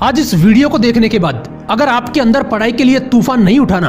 आज इस वीडियो को देखने के बाद अगर आपके अंदर पढ़ाई के लिए तूफान नहीं उठाना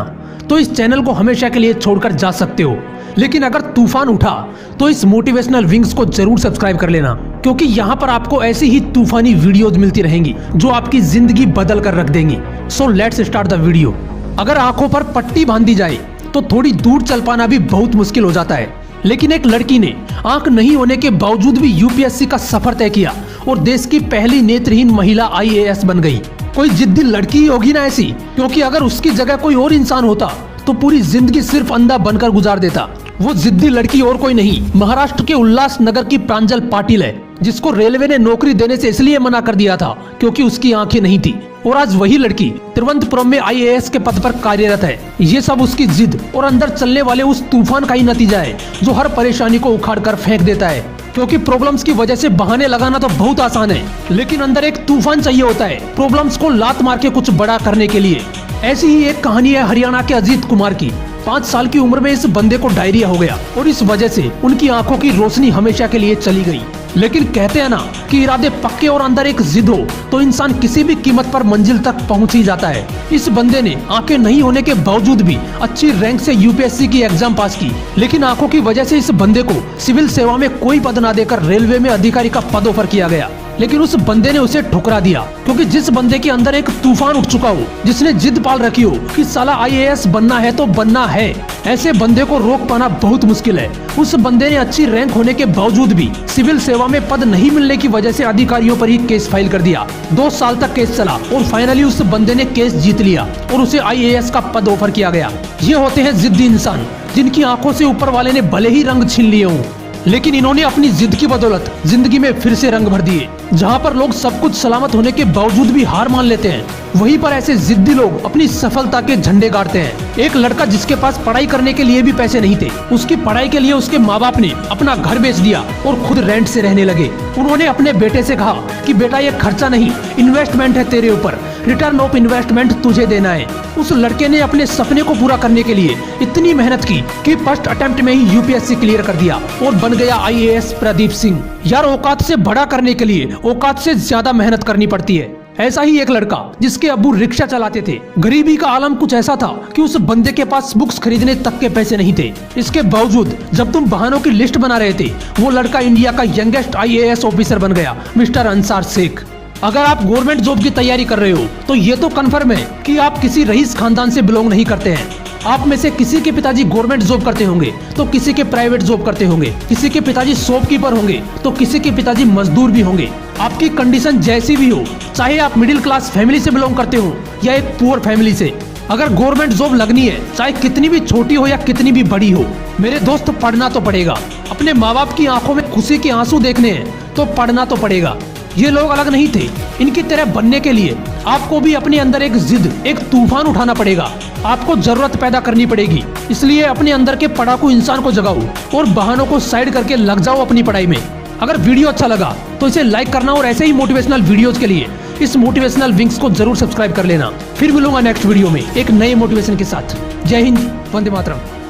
तो इस चैनल को हमेशा के लिए छोड़कर जा सकते हो। लेकिन अगर तूफान उठा तो इस मोटिवेशनल विंग्स को जरूर सब्सक्राइब कर लेना, क्योंकि यहाँ पर आपको ऐसी ही तूफानी वीडियोज मिलती रहेंगी जो आपकी जिंदगी बदल कर रख देंगी। So let's start the video. अगर आंखों पर पट्टी बांधी जाए तो थोड़ी दूर चल पाना भी बहुत मुश्किल हो जाता है, लेकिन एक लड़की ने आंख नहीं होने के बावजूद भी यूपीएससी का सफर तय किया और देश की पहली नेत्रहीन महिला आईएएस बन गई। कोई जिद्दी लड़की ही होगी ना ऐसी, क्योंकि अगर उसकी जगह कोई और इंसान होता तो पूरी जिंदगी सिर्फ अंधा बनकर गुजार देता। वो जिद्दी लड़की और कोई नहीं, महाराष्ट्र के उल्लासनगर की प्रांजल पाटिल है, जिसको रेलवे ने नौकरी देने से इसलिए मना कर दिया था क्योंकि उसकी आंखें नहीं थी। और आज वही लड़की तिरुवनंतपुरम में आईएएस के पद पर कार्यरत है। ये सब उसकी जिद और अंदर चलने वाले उस तूफान का ही नतीजा है जो हर परेशानी को उखाड़ कर फेंक देता है। क्योंकि प्रॉब्लम्स की वजह से बहाने लगाना तो बहुत आसान है, लेकिन अंदर एक तूफान चाहिए होता है प्रॉब्लम्स को लात मार के कुछ बड़ा करने के लिए। ऐसी ही एक कहानी है हरियाणा के अजीत कुमार की। 5 साल की उम्र में इस बंदे को डायरिया हो गया और इस वजह से उनकी आंखों की रोशनी हमेशा के लिए चली गई। लेकिन कहते हैं ना कि इरादे पक्के और अंदर एक जिद हो तो इंसान किसी भी कीमत पर मंजिल तक पहुंच ही जाता है। इस बंदे ने आंखें नहीं होने के बावजूद भी अच्छी रैंक से यूपीएससी की एग्जाम पास की, लेकिन आंखों की वजह से इस बंदे को सिविल सेवा में कोई पद ना देकर रेलवे में अधिकारी का पद ऑफर किया गया। लेकिन उस बंदे ने उसे ठुकरा दिया, क्योंकि जिस बंदे के अंदर एक तूफान उठ चुका हो, जिसने जिद पाल रखी हो कि साला आईएएस बनना है तो बनना है, ऐसे बंदे को रोक पाना बहुत मुश्किल है। उस बंदे ने अच्छी रैंक होने के बावजूद भी सिविल सेवा में पद नहीं मिलने की वजह से अधिकारियों पर ही केस फाइल कर दिया। 2 साल तक केस चला और फाइनली उस बंदे ने केस जीत लिया और उसे आईएएस का पद ऑफर किया गया। ये होते हैं जिद्दी इंसान, जिनकी आंखों से ऊपर वाले ने भले ही रंग छीन लिए हों, लेकिन इन्होंने अपनी जिद की बदौलत जिंदगी में फिर से रंग भर दिए। जहां पर लोग सब कुछ सलामत होने के बावजूद भी हार मान लेते हैं, वहीं पर ऐसे जिद्दी लोग अपनी सफलता के झंडे गाड़ते हैं। एक लड़का जिसके पास पढ़ाई करने के लिए भी पैसे नहीं थे, उसकी पढ़ाई के लिए उसके माँ बाप ने अपना घर बेच दिया और खुद रेंट से रहने लगे। उन्होंने अपने बेटे से कहा कि बेटा ये खर्चा नहीं, इन्वेस्टमेंट है तेरे ऊपर, रिटर्न ऑफ इन्वेस्टमेंट तुझे देना है। उस लड़के ने अपने सपने को पूरा करने के लिए इतनी मेहनत की कि फर्स्ट अटेम्प्ट में ही यूपीएससी क्लियर कर दिया और बन गया आईएएस प्रदीप सिंह। यार, औकात से बड़ा करने के लिए औकात से ज्यादा मेहनत करनी पड़ती है। ऐसा ही एक लड़का जिसके अब्बू रिक्शा चलाते थे, गरीबी का आलम कुछ ऐसा था कि उस बंदे के पास बुक्स खरीदने तक के पैसे नहीं थे। इसके बावजूद जब तुम बहानों की लिस्ट बना रहे थे, वो लड़का इंडिया का यंगेस्ट आईएएस ऑफिसर बन गया, मिस्टर अंसार शेख। अगर आप गवर्नमेंट जॉब की तैयारी कर रहे हो तो ये तो कन्फर्म है कि आप किसी रईस खानदान से बिलोंग नहीं करते हैं। आप में से किसी के पिताजी गवर्नमेंट जॉब करते होंगे तो किसी के प्राइवेट जॉब करते होंगे, किसी के पिताजी शॉपकीपर होंगे तो किसी के पिताजी मजदूर भी होंगे। आपकी कंडीशन जैसी भी हो, चाहे आप मिडिल क्लास फैमिली से बिलोंग करते हो या एक पुअर फैमिली से, अगर गवर्नमेंट जॉब लगनी है, चाहे कितनी भी छोटी हो या कितनी भी बड़ी हो, मेरे दोस्त पढ़ना तो पड़ेगा। अपने माँ बाप की आंखों में खुशी के आंसू देखने हैं तो पढ़ना तो पड़ेगा। ये लोग अलग नहीं थे, इनकी तरह बनने के लिए आपको भी अपने अंदर एक जिद, एक तूफान उठाना पड़ेगा। आपको जरूरत पैदा करनी पड़ेगी। इसलिए अपने अंदर के पढ़ाकू इंसान को जगाओ और बहानों को साइड करके लग जाओ अपनी पढ़ाई में। अगर वीडियो अच्छा लगा तो इसे लाइक करना और ऐसे ही मोटिवेशनल वीडियोज के लिए इस मोटिवेशनल विंग्स को जरूर सब्सक्राइब कर लेना। फिर मिलूंगा नेक्स्ट वीडियो में एक नए मोटिवेशन के साथ। जय हिंद, वंदे मातरम।